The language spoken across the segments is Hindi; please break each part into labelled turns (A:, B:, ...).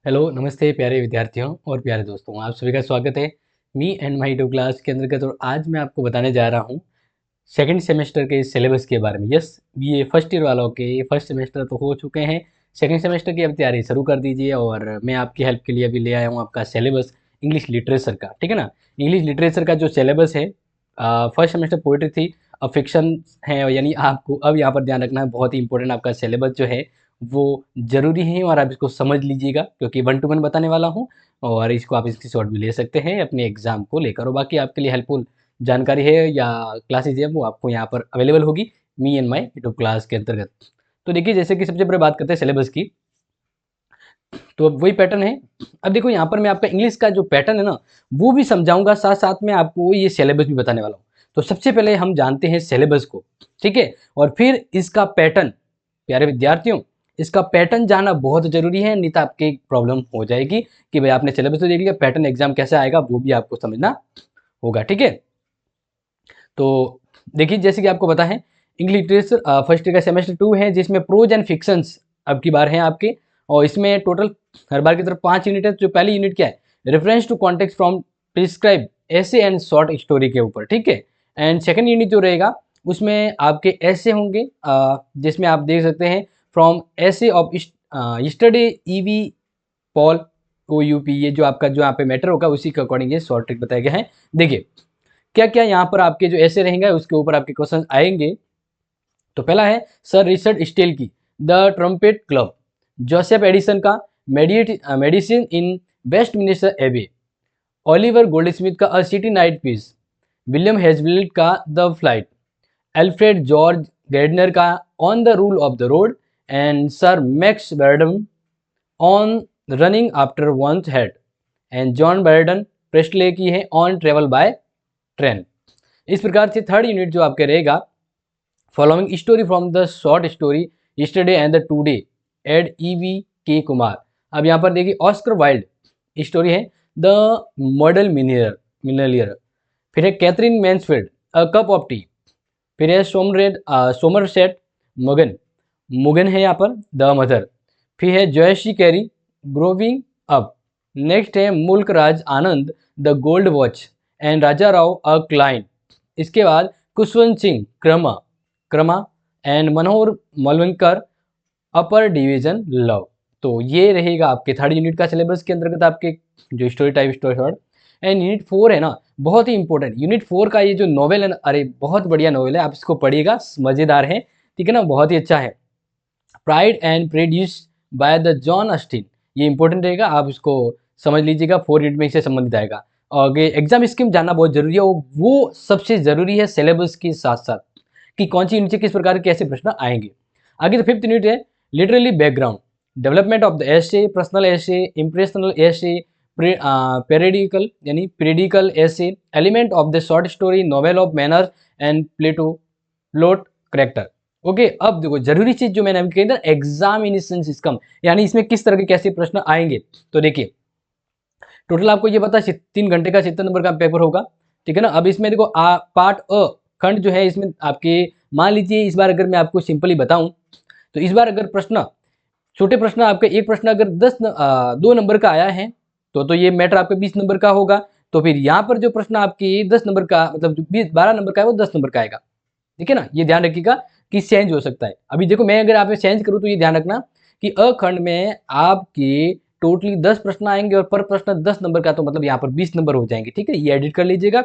A: हेलो, नमस्ते प्यारे विद्यार्थियों और प्यारे दोस्तों, आप सभी का स्वागत है me and my to class के अंतर्गत। और आज मैं आपको बताने जा रहा हूँ सेकंड सेमेस्टर के सिलेबस के बारे में। यस, ये फर्स्ट ईयर वालों के फर्स्ट सेमेस्टर तो हो चुके हैं, सेकंड सेमेस्टर की अब तैयारी शुरू कर दीजिए। और मैं आपकी हेल्प के लिए अभी ले आया हूँ आपका सिलेबस इंग्लिश लिटरेचर का, ठीक है ना। इंग्लिश लिटरेचर का जो सिलेबस है, फर्स्ट सेमेस्टर पोइट्री थी, अब फिक्शन है, यानी आपको अब यहाँ पर ध्यान रखना है, बहुत ही इंपॉर्टेंट आपका सिलेबस जो है वो ज़रूरी है और आप इसको समझ लीजिएगा, क्योंकि 1 टू 1 बताने वाला हूँ और इसको आप स्क्रीनशॉट भी ले सकते हैं अपने एग्ज़ाम को लेकर। और बाकी आपके लिए हेल्पफुल जानकारी है या क्लासेज है वो आपको यहाँ पर अवेलेबल होगी मी एंड माई यूट्यूब क्लास के अंतर्गत। तो देखिए, जैसे कि सबसे पहले बात करते हैं सिलेबस की, तो अब वही पैटर्न है। अब देखो, यहाँ पर मैं आपका इंग्लिश का जो पैटर्न है ना वो भी समझाऊंगा, साथ साथ में आपको ये सिलेबस भी बताने वाला हूँ। तो सबसे पहले हम जानते हैं सिलेबस को, ठीक है, और फिर इसका पैटर्न। प्यारे विद्यार्थियों, इसका पैटर्न जानना बहुत जरूरी है, नहीं तो आपकी प्रॉब्लम हो जाएगी कि भाई आपने सिलेबस तो देख लिया, पैटर्न एग्जाम कैसे आएगा वो भी आपको समझना होगा, ठीक है। तो देखिए, जैसे कि आपको पता है इंग्लिश लिटरेचर फर्स्ट ईयर का सेमेस्टर 2 है, जिसमें प्रोज एंड फिक्शंस अब की बार है आपके। और इसमें टोटल हर बार की तरफ 5 यूनिट है। जो पहली यूनिट क्या है, reference to context from prescribe essay and short story के ऊपर, ठीक है। एंड सेकंड यूनिट जो रहेगा उसमें आपके ऐसे होंगे, जिसमें आप देख सकते हैं from essay of yesterday EV Paul O UP, ये जो आपका जो यहाँ पे मैटर होगा उसी के अकॉर्डिंग ये शॉर्ट ट्रिक बताया गया है। देखिए क्या क्या यहाँ पर आपके जो ऐसे रहेंगे उसके ऊपर आपके क्वेश्चन आएंगे। तो पहला है सर रिचर्ड स्टील की the trumpet club, Joseph Addison का medicine in Westminster Abbey, Oliver Goldsmith का a city night piece, William Hazlitt का the flight, Alfred George Gardiner का on the rule of the road, and Sir Max Beerbohm on running after one's head, and John Burdon Priestley की है ऑन ट्रेवल बाय ट्रेन। इस प्रकार से थर्ड यूनिट जो आपके रहेगा, following story from the short story yesterday and the today ed EV K Kumar. अब यहाँ पर देखिए ऑस्कर वाइल्ड स्टोरी है द मॉडल मिनलियर, फिर है Katherine Mansfield a cup of tea, फिर है सोमरसेट मगन, मुगन है यहाँ पर द मदर, फिर है जयश्री कैरी ग्रोविंग अप, नेक्स्ट है Mulk Raj Anand the gold watch, and Raja Rao a client. इसके बाद Khushwant Singh karma karma and Manohar Malgonkar upper division love. तो ये रहेगा आपके थर्ड यूनिट का सिलेबस के अंतर्गत आपके जो story type story short. And unit 4 है ना, बहुत ही इंपॉर्टेंट यूनिट 4 का ये जो नॉवेल है ना, अरे बहुत बढ़िया नॉवेल है, आप इसको पढ़िएगा, मजेदार है, ठीक है ना, बहुत ही अच्छा है। Pride and prejudice by the Jane Austen, ये इंपॉर्टेंट रहेगा, आप इसको समझ लीजिएगा, 4 यूनिट में इससे संबंधित आएगा। आगे एग्जाम स्कीम जानना बहुत जरूरी है, वो सबसे जरूरी है सिलेबस के साथ साथ कि कौन सी यूनिट से किस प्रकार के कैसे प्रश्न आएंगे। आगे तो फिफ्थ यूनिट है literally background, development of the essay, personal essay, impressional essay, periodical यानी periodical essay, element of the short story, novel of manners and Plato plot character. Okay, अब देखो जरूरी चीज जो मैंने अभी कही ना, एग्जामिनेशन सिस्टम, यानी इसमें किस तरह के कैसे प्रश्न आएंगे। तो देखिए टोटल आपको ये पता है 3 घंटे का 70 नंबर का पेपर होगा, ठीक है ना। अब इसमें देखो पार्ट अ खंड जो है इसमें आपके, मान लीजिए इस बार अगर मैं आपको सिंपली बताऊं, तो इस बार अगर प्रश्न छोटे प्रश्न आपका एक प्रश्न अगर 2 नंबर का आया है तो ये मैटर आपका 20 नंबर का होगा। तो फिर यहाँ पर जो प्रश्न आपकी 10 नंबर का, मतलब जो 12 नंबर का है वो 10 नंबर का आएगा, ठीक है ना। ये ध्यान रखिएगा कि चेंज हो सकता है। अभी देखो मैं अगर आप चेंज करूँ तो ये ध्यान रखना कि अखंड में आपके टोटली 10 प्रश्न आएंगे और पर प्रश्न 10 नंबर का, तो मतलब यहाँ पर 20 नंबर हो जाएंगे, ठीक है, ये एडिट कर लीजिएगा।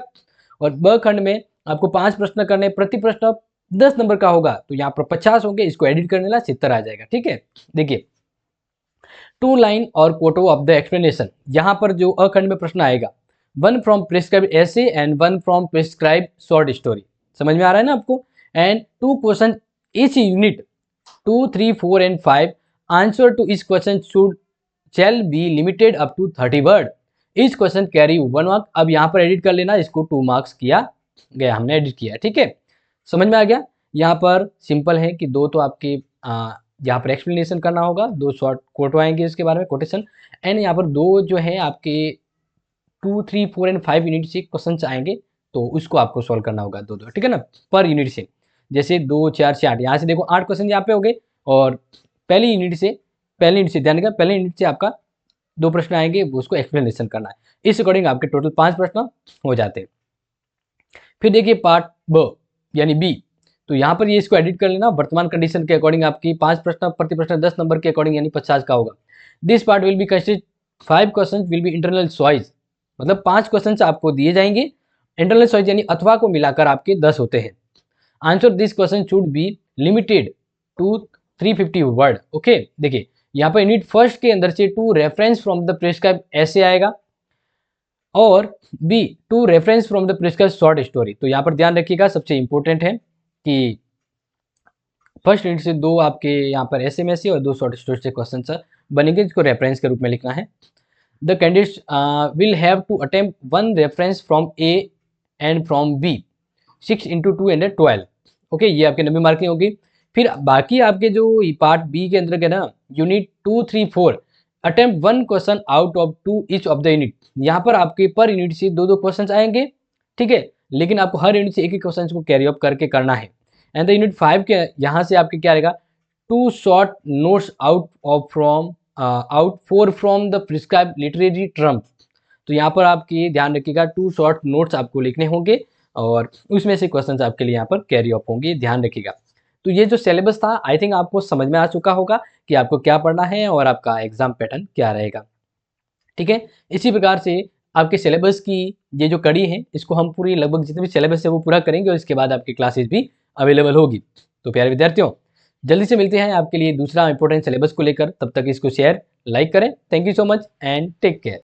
A: और ब खंड में आपको 5 प्रश्न करने, प्रति प्रश्न 10 नंबर का होगा, तो यहाँ पर 50 होंगे, इसको एडिट करने ला 70 आ जाएगा, ठीक है। देखिए 2 लाइन और फोटो ऑफ द एक्सप्लेनेशन, यहाँ पर जो अखंड में प्रश्न आएगा, 1 from prescribe essay and 1 from prescribe short story, समझ में आ रहा है ना आपको। And 2 question each unit 2, 3, 4 and 5, answer to इस question should shall be limited up to 30 word, इस क्वेश्चन कैरी 1 मार्क। अब यहाँ पर एडिट कर लेना, इसको 2 मार्क्स किया गया, हमने एडिट किया, ठीक है, समझ में आ गया। यहाँ पर सिंपल है कि 2 तो आपके यहाँ पर एक्सप्लेनेशन करना होगा, 2 शॉर्ट कोट आएंगे इसके बारे में कोटेशन, एंड यहाँ पर 2 जो है आपके 2, 3, 4 एंड 5 यूनिट से क्वेश्चन आएंगे, तो उसको आपको सॉल्व करना होगा 2-2, ठीक है ना, पर यूनिट से। जैसे 2, 4 से 8, यहाँ से देखो 8 क्वेश्चन यहाँ पे हो गए, और पहली यूनिट से ध्यान रखिएगा, पहले यूनिट से आपका 2 प्रश्न आएंगे, उसको एक्सप्लेनेशन करना है। इस अकॉर्डिंग आपके टोटल 5 प्रश्न हो जाते हैं। फिर देखिए पार्ट ब यानी बी, तो यहाँ पर ये इसको एडिट कर लेना। वर्तमान कंडीशन के अकॉर्डिंग आपकी 5 प्रश्न, प्रति प्रश्न 10 नंबर के अकॉर्डिंग यानी 50 का होगा। This part will be consist 5 question will be internal choice, मतलब 5 क्वेश्चन आपको दिए जाएंगे। इंटरनल चॉइस यानी अथवा को मिलाकर आपके 10 होते हैं। Answer this question should be limited to 350 word. Okay, देखिए यहाँ पर यूनिट फर्स्ट के अंदर से two reference from the prescribe essay आएगा, और B two reference from the prescribe short story. तो यहाँ पर ध्यान रखिएगा, सबसे इंपॉर्टेंट है कि फर्स्ट यूनिट से 2 आपके यहाँ पर ऐसे में से और 2 शॉर्ट स्टोरी से क्वेश्चन बनेंगे, जिसको रेफरेंस के रूप में लिखना है। The candidates will have to attempt 1 reference from A and from B, 6 × 2 = 12। Okay, ये आपके 90 मार्किंग होगी। फिर बाकी आपके जो पार्ट बी के अंदर के ना unit 2, 3, 4 attempt 1 question out of 2 each of the unit. यहाँ पर आपके पर यूनिट से 2-2 क्वेश्चन आएंगे, ठीक है, लेकिन आपको हर यूनिट से एक क्वेश्चन को कैरी अप करके करना है। एंड द यूनिट 5 के यहाँ से आपके क्या रहेगा, 2 short notes out 4 from the prescribe literary terms. तो यहाँ पर आपकी ध्यान रखिएगा 2 शॉर्ट नोट्स आपको लिखने होंगे और उसमें से क्वेश्चंस आपके लिए यहाँ पर कैरी अप होंगे, ध्यान रखिएगा। तो ये जो सिलेबस था आई थिंक आपको समझ में आ चुका होगा कि आपको क्या पढ़ना है और आपका एग्जाम पैटर्न क्या रहेगा, ठीक है। इसी प्रकार से आपके सिलेबस की ये जो कड़ी है, इसको हम पूरी लगभग जितने भी सिलेबस है वो पूरा करेंगे और इसके बाद आपकी क्लासेस भी अवेलेबल होगी। तो प्यारे विद्यार्थियों, जल्दी से मिलते हैं आपके लिए दूसरा इंपॉर्टेंट सिलेबस को लेकर। तब तक इसको शेयर, लाइक करें। Thank you so much and take care.